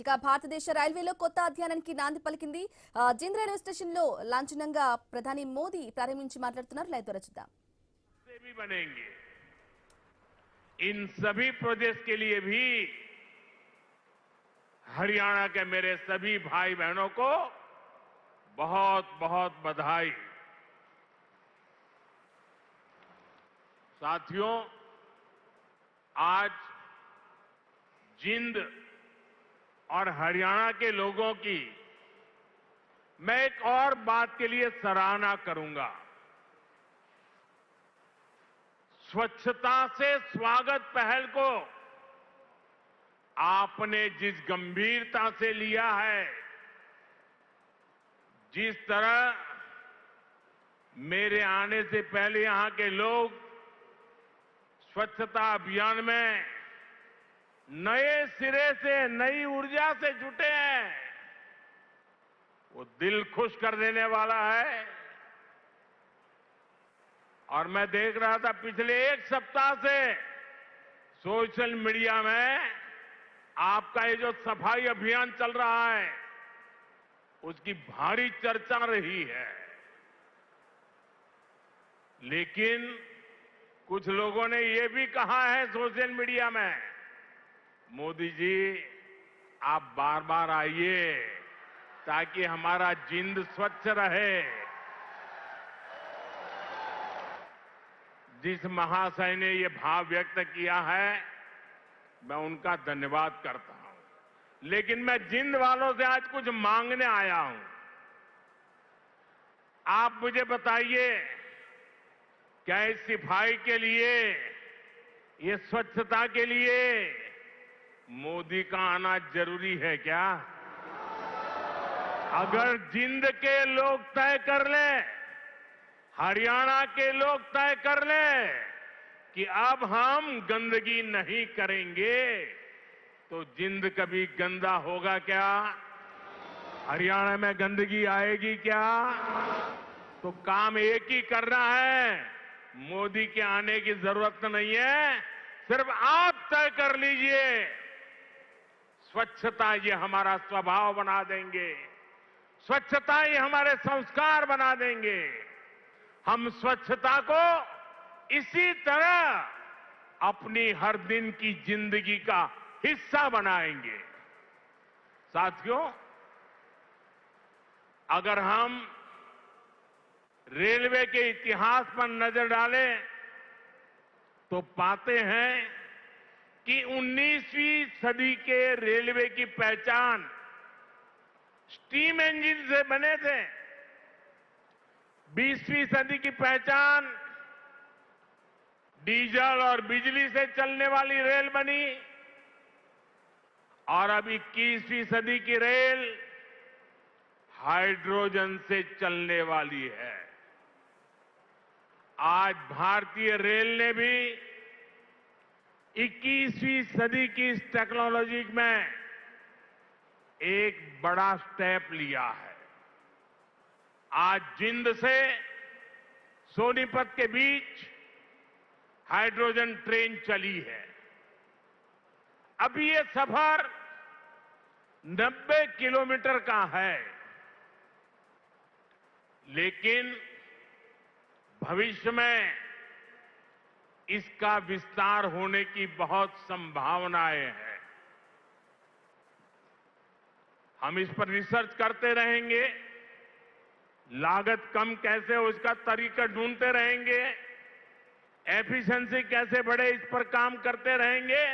ఇక భారతదేశ రైల్వేలో కొత్త అధ్యాయానికి నాంది పలికింది. జింద్ రైల్వే స్టేషన్ లో లాంఛనంగా ప్రధాని మోదీ ప్రారంభించి మాట్లాడుతున్నారు. లైవ్ ద్వారా చూద్దాం. इन सभी प्रोजेक्ट्स के लिए भी हरियाणा के मेरे सभी भाई बहनों को बहुत बहुत बधाई। साथियों, आज जिंद और हरियाणा के लोगों की मैं एक और बात के लिए सराहना करूंगा। स्वच्छता से स्वागत पहल को आपने जिस गंभीरता से लिया है, जिस तरह मेरे आने से पहले यहां के लोग स्वच्छता अभियान में नए सिरे से नई ऊर्जा से जुटे हैं, वो दिल खुश कर देने वाला है। और मैं देख रहा था पिछले एक सप्ताह से सोशल मीडिया में आपका ये जो सफाई अभियान चल रहा है उसकी भारी चर्चा रही है। लेकिन कुछ लोगों ने ये भी कहा है सोशल मीडिया में, मोदी जी आप बार बार आइए ताकि हमारा जिंद स्वच्छ रहे। जिस महाशय ने ये भाव व्यक्त किया है मैं उनका धन्यवाद करता हूं, लेकिन मैं जिंद वालों से आज कुछ मांगने आया हूं। आप मुझे बताइए, क्या इस सफाई के लिए, ये स्वच्छता के लिए मोदी का आना जरूरी है क्या? अगर जिंद के लोग तय कर लें, हरियाणा के लोग तय कर लें कि अब हम गंदगी नहीं करेंगे, तो जिंद कभी गंदा होगा क्या? हरियाणा में गंदगी आएगी क्या? तो काम एक ही करना है, मोदी के आने की जरूरत नहीं है, सिर्फ आप तय कर लीजिए। स्वच्छता ये हमारा स्वभाव बना देंगे, स्वच्छता ये हमारे संस्कार बना देंगे। हम स्वच्छता को इसी तरह अपनी हर दिन की जिंदगी का हिस्सा बनाएंगे। साथियों, अगर हम रेलवे के इतिहास पर नजर डालें तो पाते हैं कि 19वीं सदी के रेलवे की पहचान स्टीम इंजन से बने थे। 20वीं सदी की पहचान डीजल और बिजली से चलने वाली रेल बनी और अब 21वीं सदी की रेल हाइड्रोजन से चलने वाली है। आज भारतीय रेल ने भी 21वीं सदी की इस टेक्नोलॉजी में एक बड़ा स्टेप लिया है। आज जिंद से सोनीपत के बीच हाइड्रोजन ट्रेन चली है। अभी ये सफर 90 किलोमीटर का है, लेकिन भविष्य में इसका विस्तार होने की बहुत संभावनाएं हैं। हम इस पर रिसर्च करते रहेंगे, लागत कम कैसे हो इसका तरीका ढूंढते रहेंगे, एफिशिएंसी कैसे बढ़े इस पर काम करते रहेंगे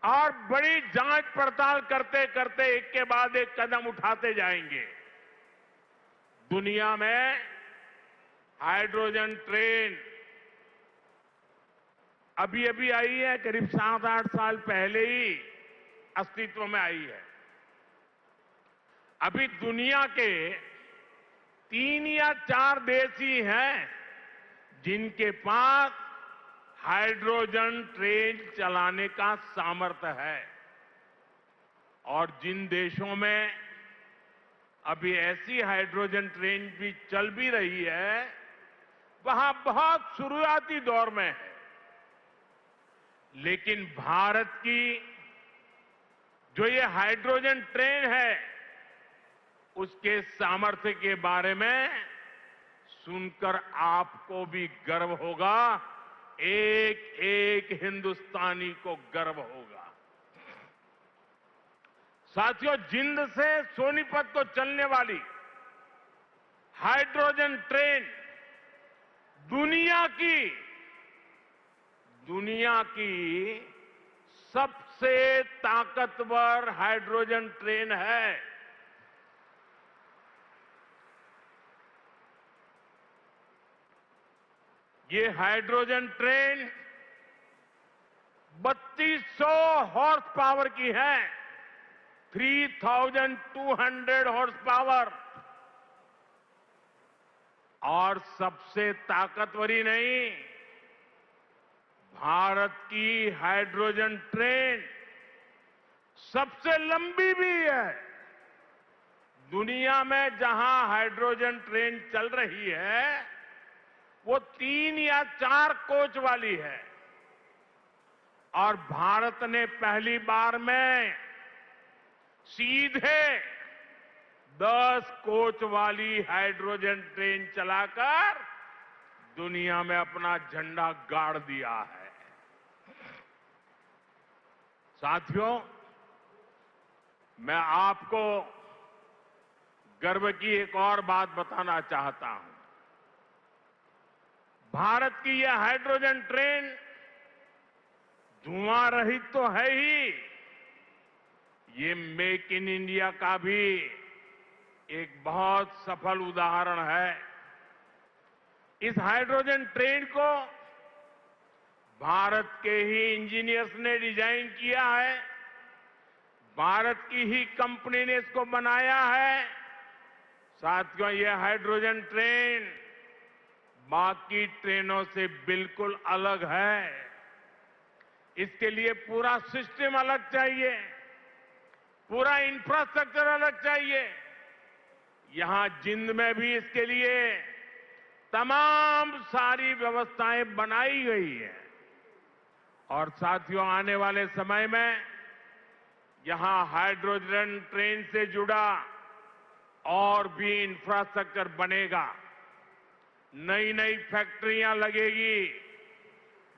और बड़ी जांच पड़ताल करते करते एक के बाद एक कदम उठाते जाएंगे। दुनिया में हाइड्रोजन ट्रेन अभी अभी आई है, करीब 7-8 साल पहले ही अस्तित्व में आई है। अभी दुनिया के 3 या 4 देश ही हैं जिनके पास हाइड्रोजन ट्रेन चलाने का सामर्थ्य है, और जिन देशों में अभी ऐसी हाइड्रोजन ट्रेन भी चल भी रही है वहां बहुत शुरुआती दौर में है। लेकिन भारत की जो ये हाइड्रोजन ट्रेन है उसके सामर्थ्य के बारे में सुनकर आपको भी गर्व होगा, एक एक हिंदुस्तानी को गर्व होगा। साथियों, जिंद से सोनीपत को चलने वाली हाइड्रोजन ट्रेन दुनिया की सबसे ताकतवर हाइड्रोजन ट्रेन है। ये हाइड्रोजन ट्रेन 3200 हॉर्स पावर की है, 3200 हॉर्स पावर। और सबसे ताकतवर ही नहीं, भारत की हाइड्रोजन ट्रेन सबसे लंबी भी है। दुनिया में जहां हाइड्रोजन ट्रेन चल रही है वो 3 या 4 कोच वाली है, और भारत ने पहली बार में सीधे 10 कोच वाली हाइड्रोजन ट्रेन चलाकर दुनिया में अपना झंडा गाड़ दिया है। साथियों, मैं आपको गर्व की एक और बात बताना चाहता हूं। भारत की यह हाइड्रोजन ट्रेन धुआं रहित तो है ही, ये मेक इन इंडिया का भी एक बहुत सफल उदाहरण है। इस हाइड्रोजन ट्रेन को भारत के ही इंजीनियर्स ने डिजाइन किया है, भारत की ही कंपनी ने इसको बनाया है। साथियों, यह हाइड्रोजन ट्रेन बाकी ट्रेनों से बिल्कुल अलग है। इसके लिए पूरा सिस्टम अलग चाहिए, पूरा इंफ्रास्ट्रक्चर अलग चाहिए। यहां जिंद में भी इसके लिए तमाम सारी व्यवस्थाएं बनाई गई है। और साथियों, आने वाले समय में यहां हाइड्रोजन ट्रेन से जुड़ा और भी इंफ्रास्ट्रक्चर बनेगा। नई नई फैक्ट्रियां लगेगी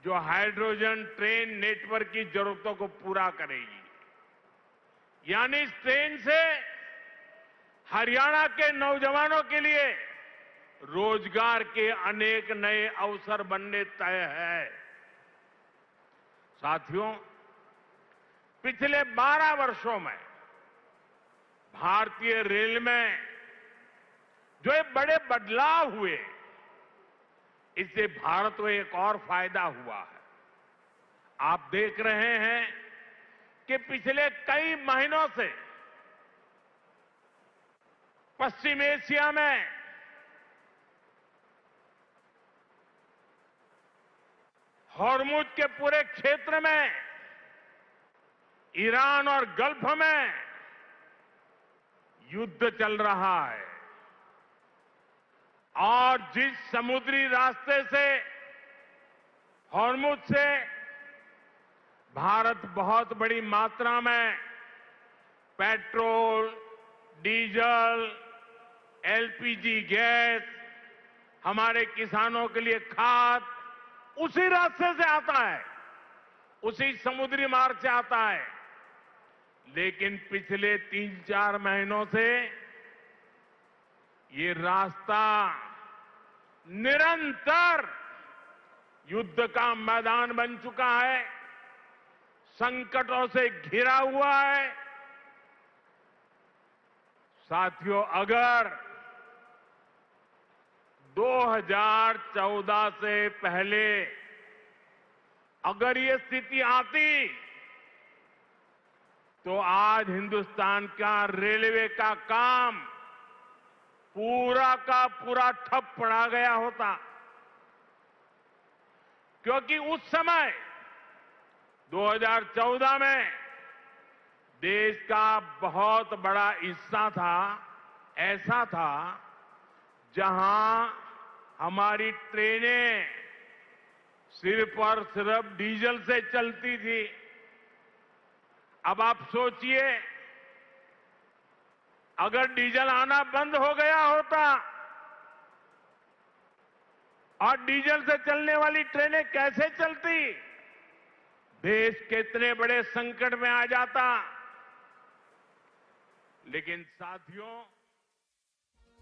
जो हाइड्रोजन ट्रेन नेटवर्क की जरूरतों को पूरा करेगी। यानी इस ट्रेन से हरियाणा के नौजवानों के लिए रोजगार के अनेक नए अवसर बनने तय है। साथियों, पिछले 12 वर्षों में भारतीय रेल में जो ये बड़े बदलाव हुए, इससे भारत को एक और फायदा हुआ है। आप देख रहे हैं कि पिछले कई महीनों से पश्चिम एशिया में हॉर्मुज के पूरे क्षेत्र में, ईरान और गल्फ में युद्ध चल रहा है। और जिस समुद्री रास्ते से, हॉर्मुज से भारत बहुत बड़ी मात्रा में पेट्रोल, डीजल, एलपीजी गैस, हमारे किसानों के लिए खाद उसी रास्ते से आता है, उसी समुद्री मार्ग से आता है। लेकिन पिछले 3-4 महीनों से ये रास्ता निरंतर युद्ध का मैदान बन चुका है, संकटों से घिरा हुआ है। साथियों, अगर 2014 से पहले अगर ये स्थिति आती तो आज हिंदुस्तान का रेलवे का काम पूरा का पूरा ठप पड़ा गया होता। क्योंकि उस समय 2014 में देश का बहुत बड़ा हिस्सा था, ऐसा था जहां हमारी ट्रेनें सिर्फ और सिर्फ डीजल से चलती थी। अब आप सोचिए, अगर डीजल आना बंद हो गया होता और डीजल से चलने वाली ट्रेनें कैसे चलती, देश कितने बड़े संकट में आ जाता। लेकिन साथियों,